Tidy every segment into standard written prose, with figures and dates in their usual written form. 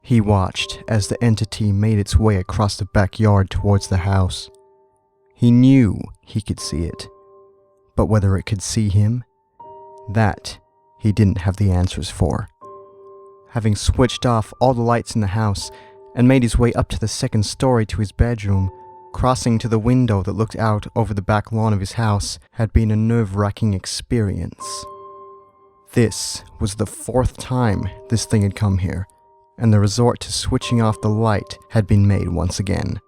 He watched as the entity made its way across the backyard towards the house. He knew he could see it, but whether it could see him, that he didn't have the answers for. Having switched off all the lights in the house and made his way up to the second story to his bedroom, crossing to the window that looked out over the back lawn of his house had been a nerve-wracking experience. This was the fourth time this thing had come here, and the resort to switching off the light had been made once again.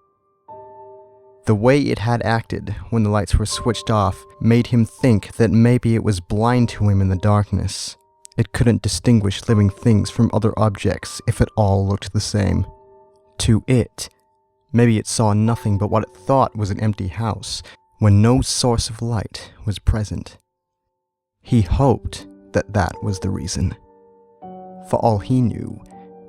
The way it had acted when the lights were switched off made him think that maybe it was blind to him in the darkness. It couldn't distinguish living things from other objects if it all looked the same. To it, maybe it saw nothing but what it thought was an empty house when no source of light was present. He hoped that that was the reason. For all he knew,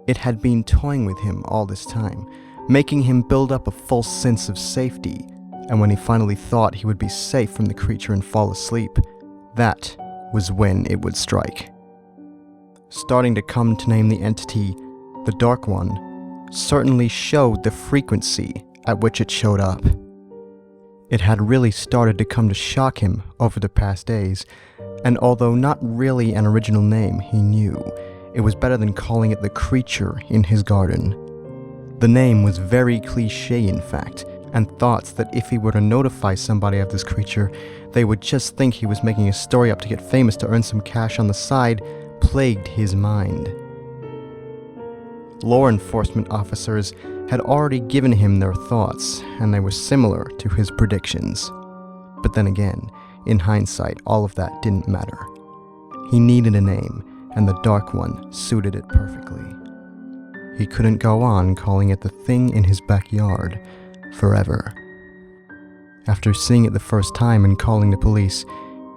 it had been toying with him all this time, making him build up a false sense of safety, and when he finally thought he would be safe from the creature and fall asleep, that was when it would strike. Starting to come to name the entity, the Dark One, certainly showed the frequency at which it showed up. It had really started to come to shock him over the past days, and although not really an original name, he knew it was better than calling it the creature in his garden. The name was very cliché, in fact, and thoughts that if he were to notify somebody of this creature, they would just think he was making a story up to get famous to earn some cash on the side, plagued his mind. Law enforcement officers had already given him their thoughts, and they were similar to his predictions. But then again, in hindsight, all of that didn't matter. He needed a name, and the Dark One suited it perfectly. He couldn't go on calling it the thing in his backyard forever. After seeing it the first time and calling the police,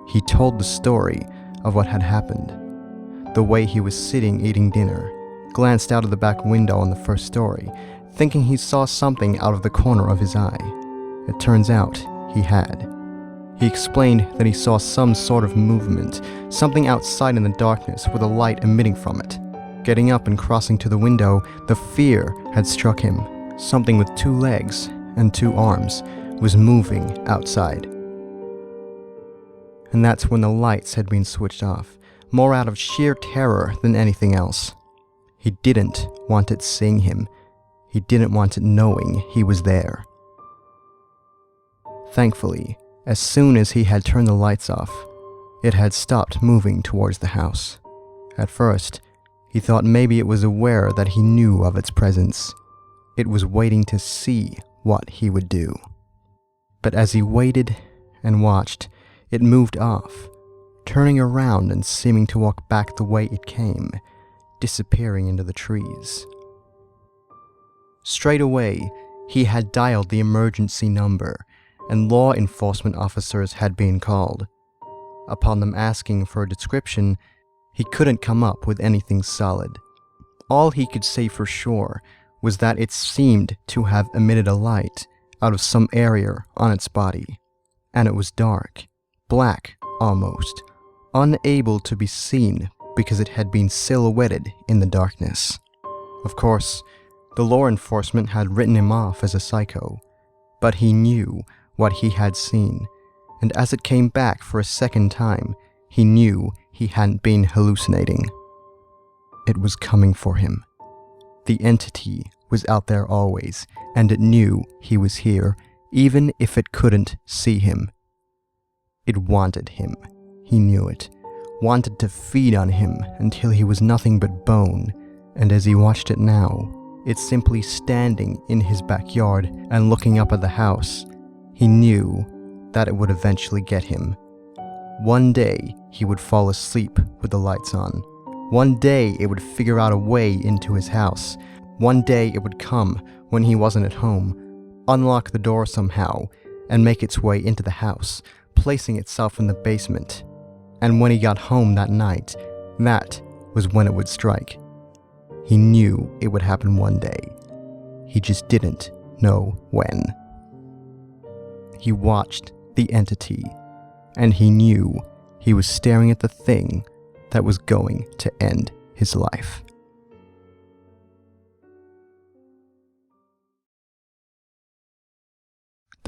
he told the story of what had happened. The way he was sitting eating dinner, glanced out of the back window on the first story, thinking he saw something out of the corner of his eye. It turns out he had. He explained that he saw some sort of movement, something outside in the darkness with a light emitting from it. Getting up and crossing to the window, the fear had struck him. Something with 2 legs and 2 arms was moving outside. And that's when the lights had been switched off, more out of sheer terror than anything else. He didn't want it seeing him. He didn't want it knowing he was there. Thankfully, as soon as he had turned the lights off, it had stopped moving towards the house. At first, he thought maybe it was aware that he knew of its presence. It was waiting to see what he would do. But as he waited and watched, it moved off, turning around and seeming to walk back the way it came, disappearing into the trees. Straight away, he had dialed the emergency number, and law enforcement officers had been called. Upon them asking for a description, he couldn't come up with anything solid. All he could say for sure was that it seemed to have emitted a light out of some area on its body, and it was dark, black almost, unable to be seen because it had been silhouetted in the darkness. Of course, the law enforcement had written him off as a psycho, but he knew what he had seen, and as it came back for a second time, he knew he hadn't been hallucinating. It was coming for him. The entity was out there always, and it knew he was here, even if it couldn't see him. It wanted him. He knew it. Wanted to feed on him until he was nothing but bone, and as he watched it now, it simply standing in his backyard and looking up at the house, he knew that it would eventually get him. One day, he would fall asleep with the lights on. One day, it would figure out a way into his house. One day, it would come when he wasn't at home, unlock the door somehow, and make its way into the house, placing itself in the basement. And when he got home that night, that was when it would strike. He knew it would happen one day. He just didn't know when. He watched the entity, and he knew he was staring at the thing that was going to end his life.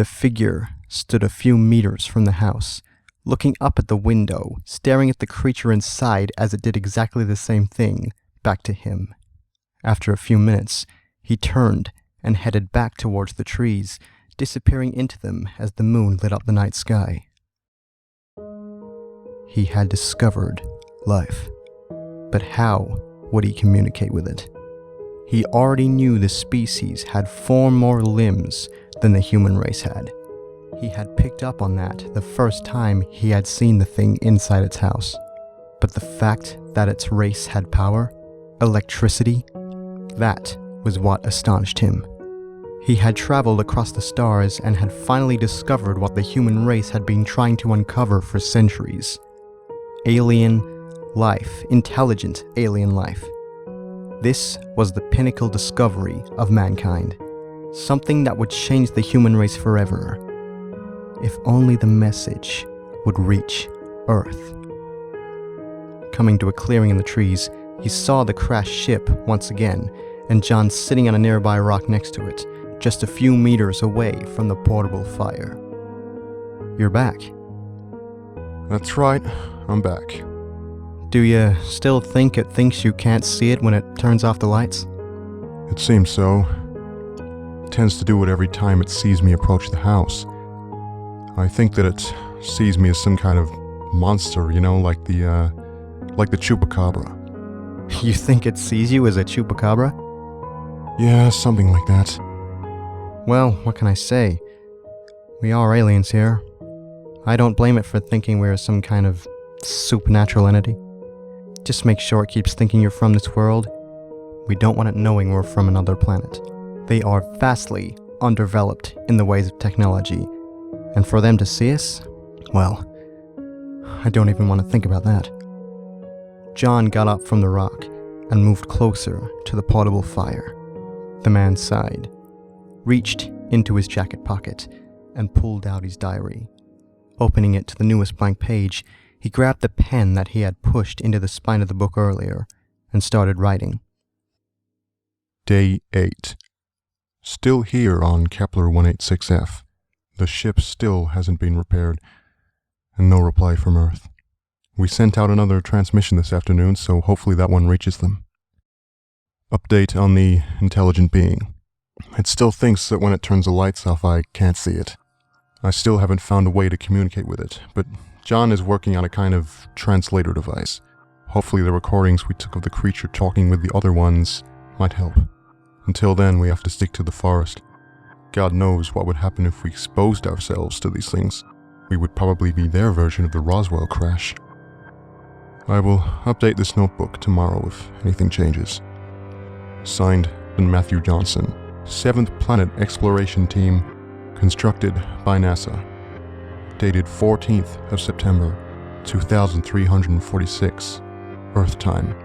The figure stood a few meters from the house, looking up at the window, staring at the creature inside as it did exactly the same thing back to him. After a few minutes, he turned and headed back towards the trees, disappearing into them as the moon lit up the night sky. He had discovered life, but how would he communicate with it? He already knew the species had 4 more limbs than the human race had. He had picked up on that the first time he had seen the thing inside its house. But the fact that its race had power, electricity, that was what astonished him. He had traveled across the stars and had finally discovered what the human race had been trying to uncover for centuries. Alien life, intelligent alien life. This was the pinnacle discovery of mankind, something that would change the human race forever. If only the message would reach Earth. Coming to a clearing in the trees, he saw the crashed ship once again, and John sitting on a nearby rock next to it, just a few meters away from the portable fire. You're back. That's right, I'm back. Do you still think it thinks you can't see it when it turns off the lights? It seems so. It tends to do it every time it sees me approach the house. I think that it sees me as some kind of monster, like the chupacabra. You think it sees you as a chupacabra? Yeah, something like that. Well, what can I say? We are aliens here. I don't blame it for thinking we're some kind of supernatural entity. Just make sure it keeps thinking you're from this world. We don't want it knowing we're from another planet. They are vastly underdeveloped in the ways of technology, and for them to see us, well, I don't even want to think about that. John got up from the rock and moved closer to the portable fire. The man sighed, reached into his jacket pocket, and pulled out his diary. Opening it to the newest blank page, he grabbed the pen that he had pushed into the spine of the book earlier and started writing. Day 8. Still here on Kepler 186F. The ship still hasn't been repaired, and no reply from Earth. We sent out another transmission this afternoon, so hopefully that one reaches them. Update on the intelligent being. It still thinks that when it turns the lights off, I can't see it. I still haven't found a way to communicate with it, but John is working on a kind of translator device. Hopefully the recordings we took of the creature talking with the other ones might help. Until then, we have to stick to the forest. God knows what would happen if we exposed ourselves to these things. We would probably be their version of the Roswell crash. I will update this notebook tomorrow if anything changes. Signed, Matthew Johnson, 7th Planet Exploration Team, constructed by NASA. Dated 14th of September, 2346, Earth time.